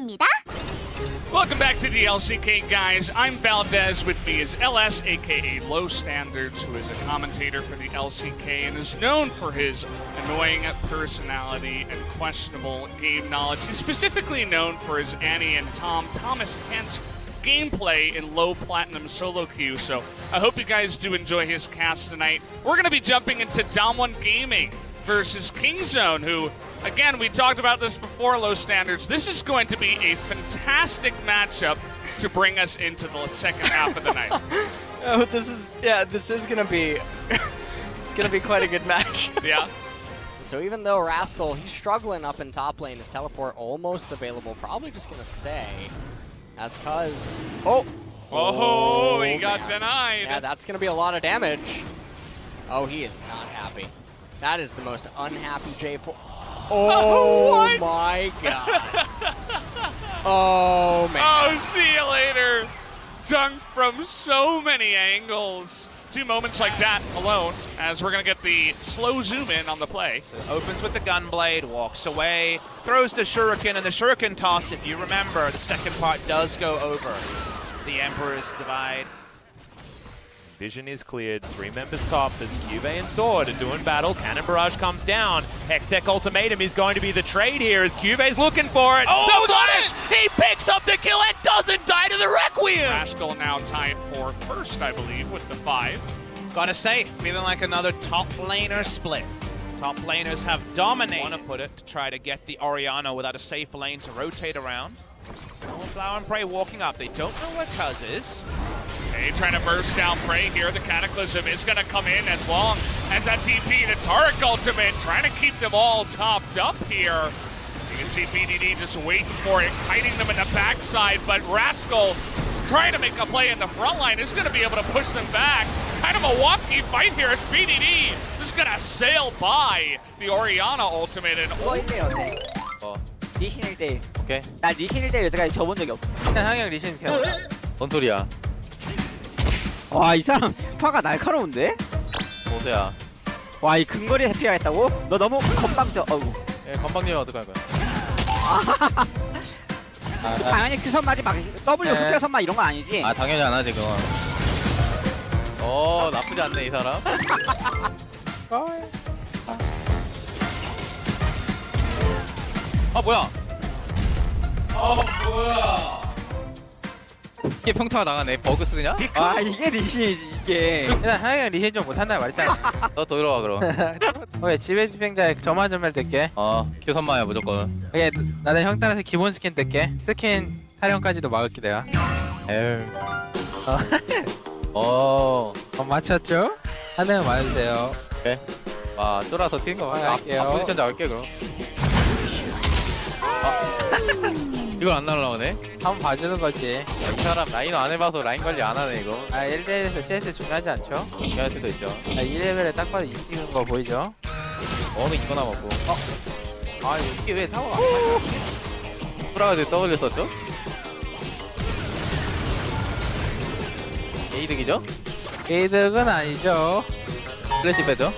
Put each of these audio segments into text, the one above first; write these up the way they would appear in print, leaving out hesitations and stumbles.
중입니다. Welcome back to the LCK, guys. I'm Valdez. With me is LS, aka Low Standards, who is a commentator for the LCK and is known for his annoying personality and questionable game knowledge. He's specifically known for his Annie and Thomas Kent gameplay in low platinum solo queue. So I hope you guys do enjoy his cast tonight. We're going to be jumping into Dom1 Gaming versus Kingzone, who, again, we talked about this before, Low Standards. This is going to be a fantastic matchup to bring us into the second half of the night. Oh, this is gonna be it's gonna be quite a good match. Yeah. So even though Rascal, he's struggling up in top lane, his teleport almost available, probably just gonna stay. As cuz he got denied. Yeah, that's gonna be a lot of damage. Oh, he is not happy. That is the most unhappy J4. Oh my god. Oh man. Oh, see you later. Dunked from so many angles. 2 moments like that alone, as we're going to get the slow zoom in on the play. Opens with the Gunblade, walks away, throws the Shuriken, and the Shuriken toss, if you remember, the second part does go over the Emperor's Divide. Vision is cleared, 3 members top as Cube and Sword are doing battle. Cannon Barrage comes down. Hextech Ultimatum is going to be the trade here as Cube's looking for it. Oh, the got punish! He picks up the kill and doesn't die to the Requiem! Rascal now tied for first, I believe, with the 5. Gotta say, feeling like another top laner split. Top laners have dominated. Want to put it to try to get the Orianna without a safe lane to rotate around. Flower and Prey walking up. They don't know where Cuz is. Hey, trying to burst down Prey here. The Cataclysm is going to come in as long as that TP to Taric ultimate, trying to keep them all topped up here. You can see BDD just waiting for it, kiting them in the backside, but Rascal trying to make a play in the front line is going to be able to push them back. Kind of a wonky fight here as BDD just going to sail by the Orianna ultimate. And 이거 있네요, 네. 리신 1대1. 오케이. 나 리신 1대1 여태까지 져본 적이 없어. 항영 리신 켜. 뭔 소리야? 와, 이 사람 파가 날카로운데? 보세요. 와, 이 근거리에서 피하겠다고? 너 너무 건방져. 어우. 예, 건방지면 어떡할 거야? 당연히 그 선마지 막 W 네. 흑자 선마 이런 거 아니지? 아 당연히 안 하지 그건. 나쁘지 않네 이 사람. 아 뭐야? 뭐야? 이게 평타가 나가네. 버그 쓰냐? 아, 이게 리신이지, 이게. 일단 하영이 리신 좀 못한다 말했잖아. 너 더 들어와 그럼. 오케이, 지배 집행자에 저만 좀 뜰게. 큐 선마야 무조건. 오케이, 나는 형 따라서 기본 스킨 뜰게. 스킨 타령까지도 막을게 내가. 에휴. 맞췄죠? 하나는 맞으세요. 오케이. 와 쫄아서 튀는 거 봐. 할게요. 포지션 잡을게 그럼. 이걸 안 날라오네? 한번 봐주는 거지. 이 사람 라인을 안 해봐서 라인 관리 안 하네 이거. 1대1에서 CS 중요하지 않죠? 중요할 수도 있죠. 2레벨에 딱 봐도 2 찍은 거 보이죠? 어느 이거 남았고. 이게 왜 타워가 안 프라가지고 W 썼죠? 게이득이죠? 맞아? 게이득은 아니죠. 플래시 빼죠?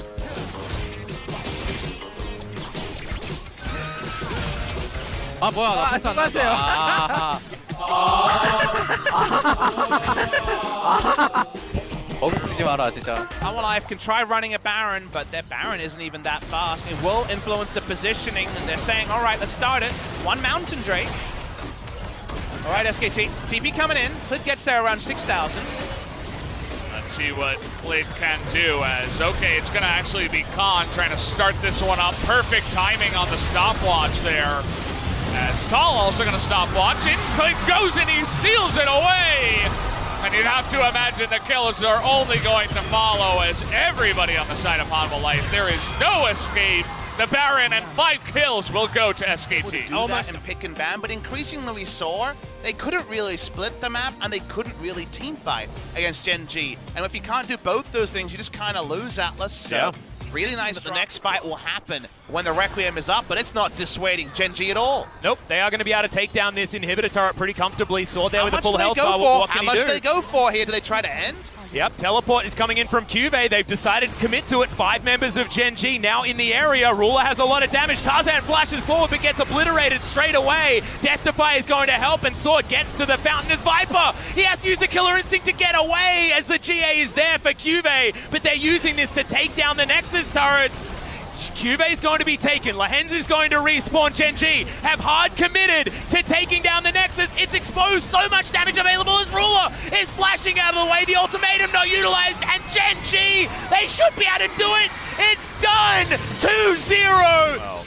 뭐야 나 패스 안 수고하세요. 나왔어. 버그 쓰지 마라 진짜. Life can try running a Baron, but their Baron isn't even that fast. It will influence the positioning, and they're saying, all right, let's start it. One Mountain Drake. All right, SKT. TP coming in. Clid gets there around 6,000. let's see what Clid can do as, okay, it's going to actually be Khan trying to start this one up. Perfect timing on the stopwatch there. As Tall also going to stop watching. Clid goes and he steals it away. And you'd have to imagine the kills are only going to follow as everybody on the side of Hanwha Life. There is no escape. The Baron and 5 kills will go to SKT. Almost and pick and ban, but increasingly we saw they couldn't really split the map and they couldn't really team fight against Gen G. And if you can't do both those things, you just kind of lose Atlas. So really nice that the next fight will happen when the Requiem is up, but it's not dissuading Gen G at all. Nope, they are going to be able to take down this inhibitor turret pretty comfortably. Sword there with a full health bar. How much do they go for here? Do they try to end? Yep, teleport is coming in from Cuvee. They've decided to commit to it. 5 members of Gen G now in the area. Ruler has a lot of damage. Tarzan flashes forward but gets obliterated straight away. Death Defy is going to help, and Sword gets to the fountain as Viper. He has to use the Killer Instinct to get away as the GA is there for Cuvee, but they're using this to take down the Nexus turrets. Cuvee is going to be taken. Lahenz is going to respawn. Gen G have hard committed to taking down the Nexus. It's exposed. So much damage available as Ruler is flashing out of the way. The ultimatum not utilized. And Gen G, they should be able to do it. It's done. 2-0. Well,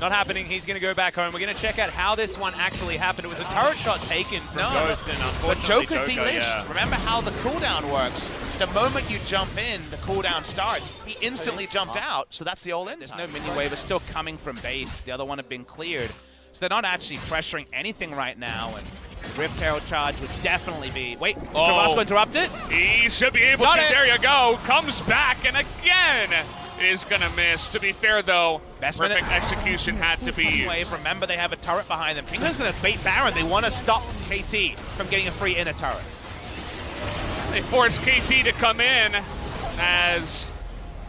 not happening. He's going to go back home. We're going to check out how this one actually happened. It was a turret shot taken from Ghost, and But unfortunately Joker de-lynched. Remember how the cooldown works. The moment you jump in, the cooldown starts. He instantly jumped out, so that's the all-in time. There's no minion wave. It's still coming from base. The other one had been cleared. So they're not actually pressuring anything right now. And Rift Herald charge would definitely be... Wait, Carrasco interrupt it? He should be able Got to. it. There you go. Comes back, and again is going to miss. To be fair, though, perfect execution had to be used. Wave. Remember, they have a turret behind them. Kingdom's going to bait Baron. They want to stop KT from getting a free inner turret. They force KT to come in as,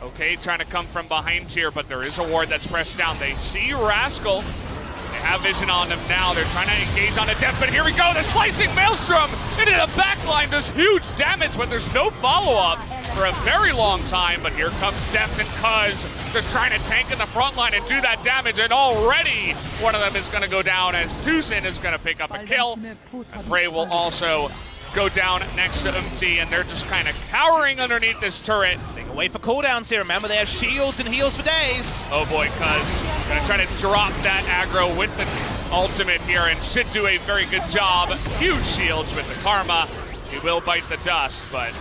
okay, trying to come from behind here, but there is a ward that's pressed down. They see Rascal. They have vision on him now. They're trying to engage on a Def, but here we go. The slicing Maelstrom into the backline does huge damage, but there's no follow-up for a very long time. But here comes Def and Cuz just trying to tank in the front line and do that damage, and already one of them is going to go down as Tucson is going to pick up a kill. And Prey will also go down next to Umti, and they're just kind of cowering underneath this turret. They can wait for cooldowns here. Remember, they have shields and heals for days. Oh boy, Cuz gonna try to drop that aggro with the ultimate here, and should do a very good job. Huge shields with the Karma. He will bite the dust, but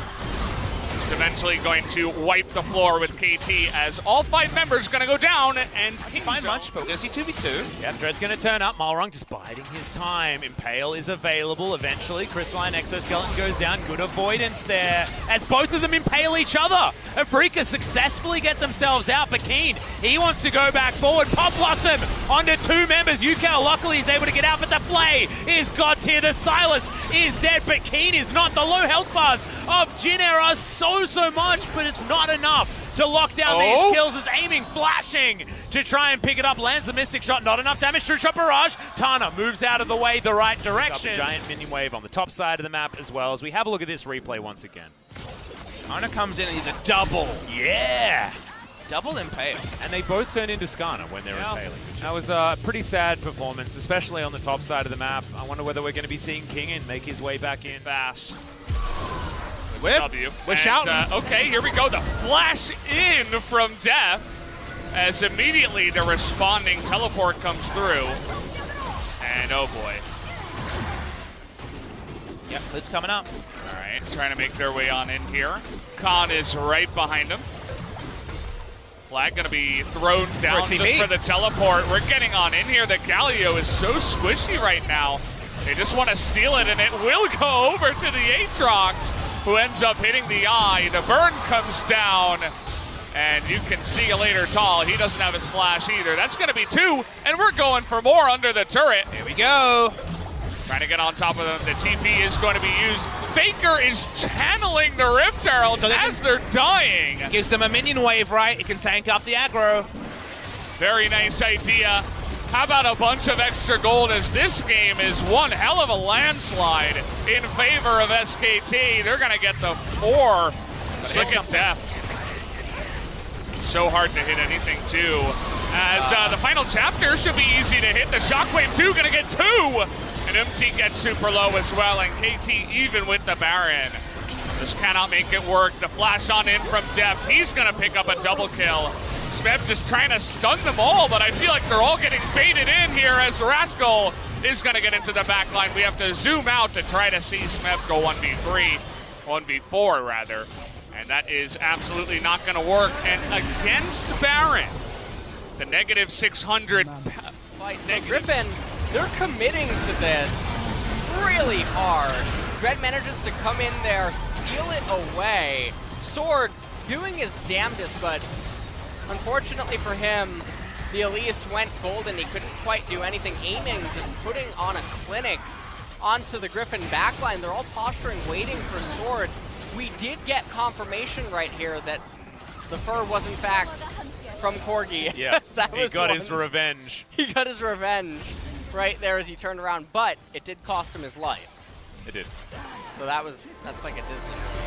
just eventually going to wipe the floor with KT as all 5 members gonna go down, and Can't find much, but we're gonna see 2v2. Yep, Dread's going to turn up. Malrung just biding his time. Impale is available eventually. Crystalline Exoskeleton goes down. Good avoidance there as both of them impale each other. Afrika successfully get themselves out, but Keen, he wants to go back forward. Pop Blossom onto 2 members. Yukao luckily is able to get out, but the play is got here. The Silas is dead, but Keen is not. The low health bars of Jin are so much, but it's not enough to lock down these kills as aiming, flashing to try and pick it up. Lands a Mystic Shot, not enough damage. True Shot Barrage. Tana moves out of the way the right direction. Giant minion wave on the top side of the map as well as we have a look at this replay once again. Tana comes in and he's a double. Yeah! Double impale. And they both turn into Skana when they're impaling. That was a pretty sad performance, especially on the top side of the map. I wonder whether we're going to be seeing Kingin make his way back in fast. W. We're shouting. Okay, here we go. The flash in from Deft as immediately the responding teleport comes through. And oh boy. Yep, it's coming up. All right, trying to make their way on in here. Khan is right behind him. Flag going to be thrown down just for the teleport. We're getting on in here. The Galio is so squishy right now. They just want to steal it, and it will go over to the Aatrox, who ends up hitting the eye. The burn comes down, and you can see you later, Tall. He doesn't have his flash either. That's going to be 2, and we're going for more under the turret. Here we go. Trying to get on top of them. The TP is going to be used. Faker is channeling the Rift Herald so as they're dying. Gives them a minion wave, right? It can tank up the aggro. Very nice idea. How about a bunch of extra gold, as this game is one hell of a landslide in favor of SKT. They're going to get the 4. Look at Deft. So hard to hit anything, too. As the final chapter should be easy to hit. The Shockwave 2 going to get 2. And MT gets super low as well. And KT even with the Baron. Just cannot make it work. The flash on in from Deft. He's going to pick up a double kill. Smeb just trying to stun them all, but I feel like they're all getting baited in here as Rascal is going to get into the back line. We have to zoom out to try to see Smeb go 1v3, 1v4 rather, and that is absolutely not going to work. And against Baron, the negative 600 fight. Griffin, they're committing to this really hard. Dread manages to come in there, steal it away. Sword doing his damnedest, but unfortunately for him, the Elise went golden. He couldn't quite do anything. Aiming, just putting on a clinic onto the Griffin backline. They're all posturing, waiting for Sword we did get confirmation right here that the fur was in fact from Corgi. Yeah, That he was got one. his revenge. He got his revenge right there as he turned around, but it did cost him his life. It did. So that's like a Disney movie.